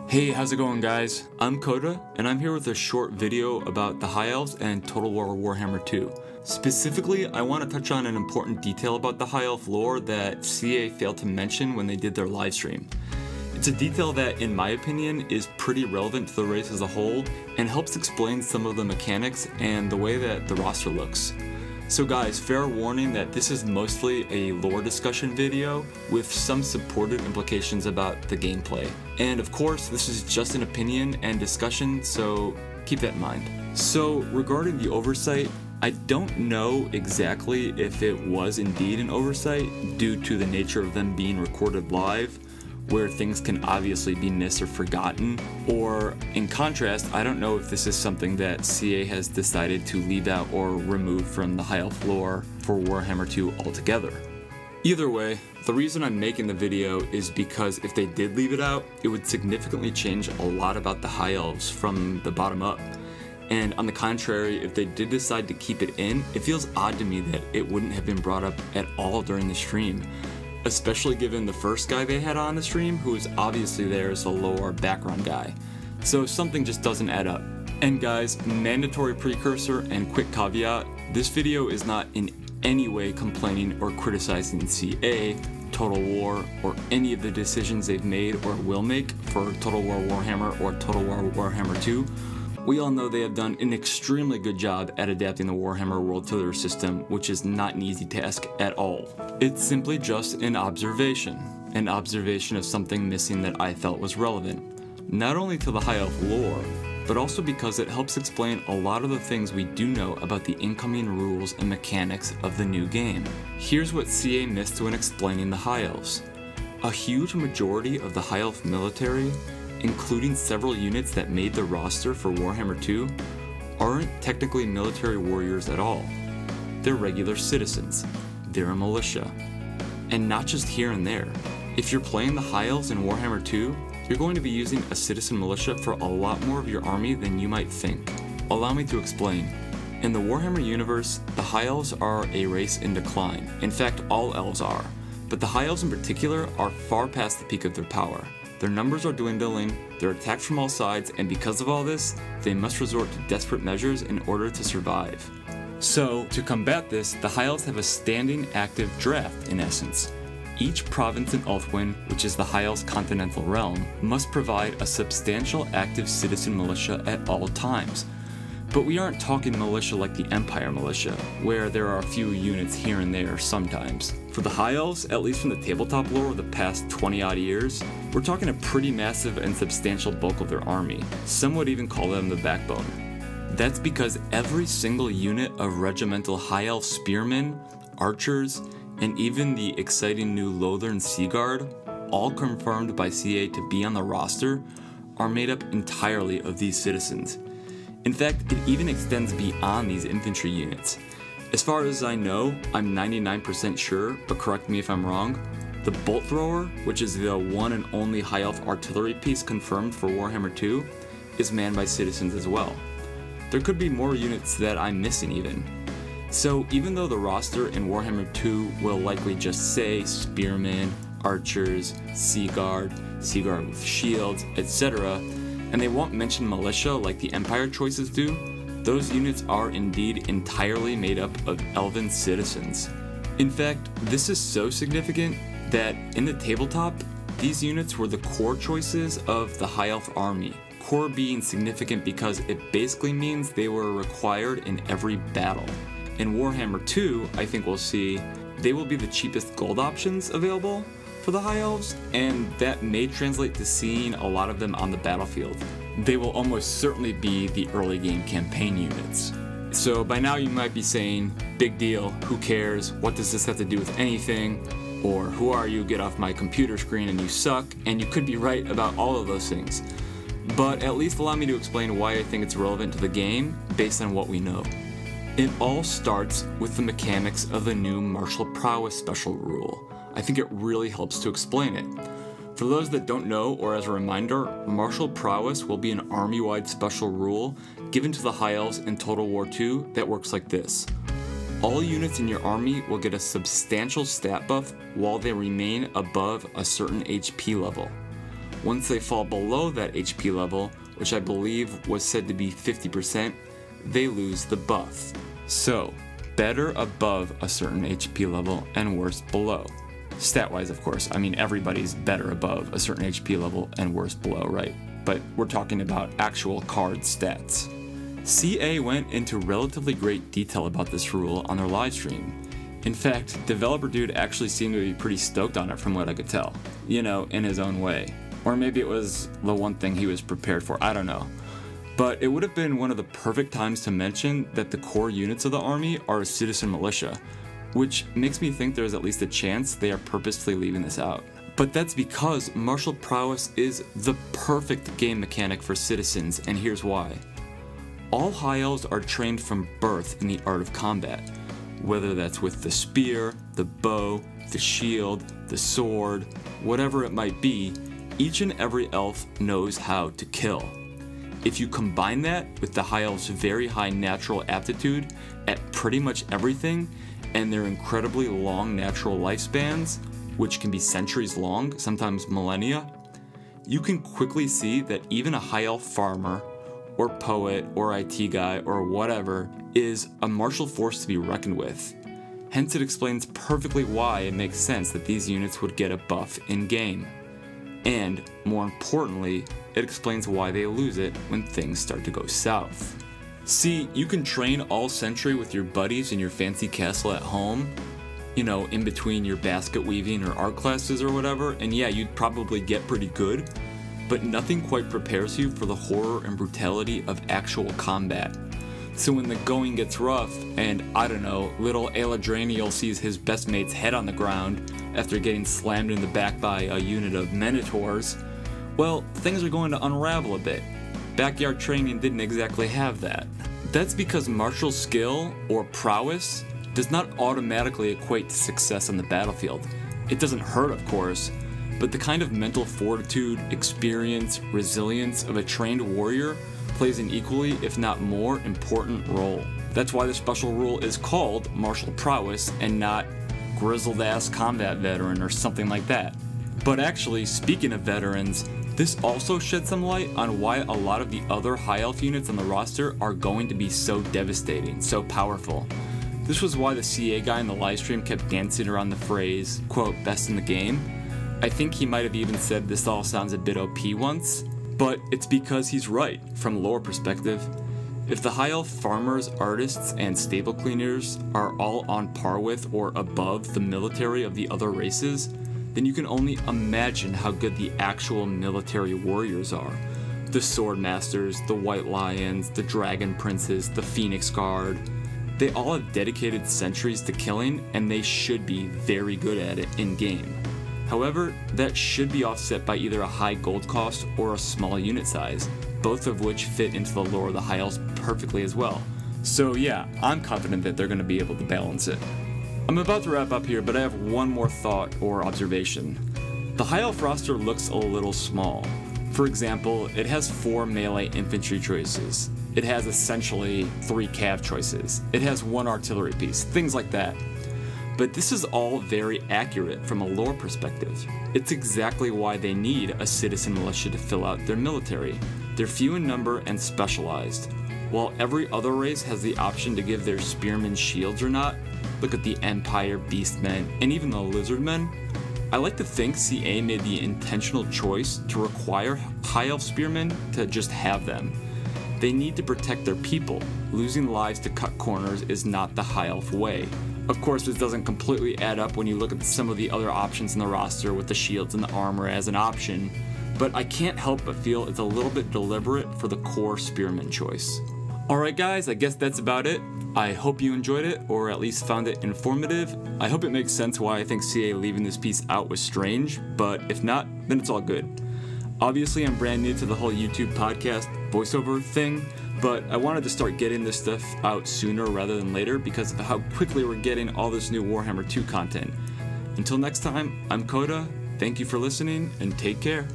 Hey, how's it going, guys? I'm Coda, and I'm here with a short video about the High Elves and Total War Warhammer 2. Specifically, I want to touch on an important detail about the High Elf lore that CA failed to mention when they did their livestream. It's a detail that, in my opinion, is pretty relevant to the race as a whole, and helps explain some of the mechanics and the way that the roster looks. So guys, fair warning that this is mostly a lore discussion video with some supported implications about the gameplay. And of course, this is just an opinion and discussion, so keep that in mind. So regarding the oversight, I don't know exactly if it was indeed an oversight due to the nature of them being recorded live, where things can obviously be missed or forgotten, or in contrast, I don't know if this is something that CA has decided to leave out or remove from the High Elf lore for Warhammer 2 altogether. Either way, the reason I'm making the video is because if they did leave it out, it would significantly change a lot about the High Elves from the bottom up. And on the contrary, if they did decide to keep it in, it feels odd to me that it wouldn't have been brought up at all during the stream. Especially given the first guy they had on the stream, who is obviously there as a lore background guy. So something just doesn't add up. And guys, mandatory precursor and quick caveat, this video is not in any way complaining or criticizing CA, Total War, or any of the decisions they've made or will make for Total War Warhammer or Total War Warhammer 2. We all know they have done an extremely good job at adapting the Warhammer world to their system, which is not an easy task at all. It's simply just an observation of something missing that I felt was relevant, not only to the High Elf lore, but also because it helps explain a lot of the things we do know about the incoming rules and mechanics of the new game. Here's what CA missed when explaining the High Elves. A huge majority of the High Elf military, including several units that made the roster for Warhammer 2, aren't technically military warriors at all. They're regular citizens. They're a militia. And not just here and there. If you're playing the High Elves in Warhammer 2, you're going to be using a citizen militia for a lot more of your army than you might think. Allow me to explain. In the Warhammer universe, the High Elves are a race in decline. In fact, all elves are. But the High Elves in particular are far past the peak of their power. Their numbers are dwindling, they're attacked from all sides, and because of all this, they must resort to desperate measures in order to survive. So, to combat this, the High Elves have a standing active draft, in essence. Each province in Ulthwyn, which is the High Elves' continental realm, must provide a substantial active citizen militia at all times. But we aren't talking militia like the Empire militia, where there are a few units here and there sometimes. For the High Elves, at least from the tabletop lore of the past 20 odd years, we're talking a pretty massive and substantial bulk of their army. Some would even call them the backbone. That's because every single unit of regimental High Elf spearmen, archers, and even the exciting new Lothern Sea Guard, all confirmed by CA to be on the roster, are made up entirely of these citizens. In fact, it even extends beyond these infantry units. As far as I know, I'm 99% sure, but correct me if I'm wrong, the Bolt Thrower, which is the one and only High Elf artillery piece confirmed for Warhammer 2, is manned by citizens as well. There could be more units that I'm missing even. So even though the roster in Warhammer 2 will likely just say Spearmen, Archers, Sea Guard with shields, etc., and they won't mention militia like the Empire choices do, those units are indeed entirely made up of elven citizens. In fact, this is so significant that in the tabletop, these units were the core choices of the High Elf army. Core being significant because it basically means they were required in every battle. In Warhammer 2, I think we'll see, they will be the cheapest gold options available for the High Elves, and that may translate to seeing a lot of them on the battlefield. They will almost certainly be the early game campaign units. So by now you might be saying, big deal, who cares, what does this have to do with anything, or who are you, get off my computer screen and you suck, and you could be right about all of those things. But at least allow me to explain why I think it's relevant to the game based on what we know. It all starts with the mechanics of the new Martial Prowess special rule. I think it really helps to explain it. For those that don't know, or as a reminder, Martial Prowess will be an army-wide special rule given to the High Elves in Total War 2 that works like this. All units in your army will get a substantial stat buff while they remain above a certain HP level. Once they fall below that HP level, which I believe was said to be 50%, they lose the buff. So, better above a certain HP level and worse below. Stat-wise, of course. I mean, everybody's better above a certain HP level and worse below, right? But we're talking about actual card stats. CA went into relatively great detail about this rule on their live stream. In fact, developer dude actually seemed to be pretty stoked on it from what I could tell. You know, in his own way. Or maybe it was the one thing he was prepared for, I don't know. But it would have been one of the perfect times to mention that the core units of the army are a citizen militia, which makes me think there's at least a chance they are purposefully leaving this out. But that's because martial prowess is the perfect game mechanic for citizens, and here's why. All high elves are trained from birth in the art of combat, whether that's with the spear, the bow, the shield, the sword, whatever it might be. Each and every elf knows how to kill. If you combine that with the high elves' very high natural aptitude at pretty much everything, and their incredibly long natural lifespans, which can be centuries long, sometimes millennia, you can quickly see that even a high elf farmer, or poet, or IT guy, or whatever, is a martial force to be reckoned with. Hence it explains perfectly why it makes sense that these units would get a buff in-game. And, more importantly, it explains why they lose it when things start to go south. See, you can train all century with your buddies in your fancy castle at home, you know, in between your basket weaving or art classes or whatever, and yeah, you'd probably get pretty good, but nothing quite prepares you for the horror and brutality of actual combat. So when the going gets rough, and I don't know, little Eladriel sees his best mate's head on the ground after getting slammed in the back by a unit of Minotaurs, well, things are going to unravel a bit. Backyard training didn't exactly have that. That's because martial skill, or prowess, does not automatically equate to success on the battlefield. It doesn't hurt, of course, but the kind of mental fortitude, experience, resilience of a trained warrior plays an equally, if not more, important role. That's why the special rule is called martial prowess and not grizzled ass combat veteran or something like that. But actually, speaking of veterans, this also sheds some light on why a lot of the other high elf units on the roster are going to be so devastating, so powerful. This was why the CA guy in the livestream kept dancing around the phrase, quote, best in the game. I think he might have even said this all sounds a bit OP once, but it's because he's right, from a lore perspective. If the high elf farmers, artists, and stable cleaners are all on par with or above the military of the other races, then you can only imagine how good the actual military warriors are. The sword masters, the white lions, the dragon princes, the phoenix guard. They all have dedicated centuries to killing, and they should be very good at it in-game. However, that should be offset by either a high gold cost or a small unit size, both of which fit into the lore of the high elves perfectly as well. So yeah, I'm confident that they're going to be able to balance it. I'm about to wrap up here, but I have one more thought or observation. The high elf roster looks a little small. For example, it has 4 melee infantry choices. It has essentially 3 cav choices. It has 1 artillery piece, things like that. But this is all very accurate from a lore perspective. It's exactly why they need a citizen militia to fill out their military. They're few in number and specialized. While every other race has the option to give their spearmen shields or not, look at the Empire Beastmen and even the Lizardmen, I like to think CA made the intentional choice to require high elf spearmen to just have them. They need to protect their people. Losing lives to cut corners is not the high elf way. Of course, this doesn't completely add up when you look at some of the other options in the roster with the shields and the armor as an option, but I can't help but feel it's a little bit deliberate for the core spearman choice. Alright guys, I guess that's about it. I hope you enjoyed it, or at least found it informative. I hope it makes sense why I think CA leaving this piece out was strange, but if not, then it's all good. Obviously, I'm brand new to the whole YouTube podcast voiceover thing, but I wanted to start getting this stuff out sooner rather than later because of how quickly we're getting all this new Warhammer 2 content. Until next time, I'm Coda, thank you for listening, and take care.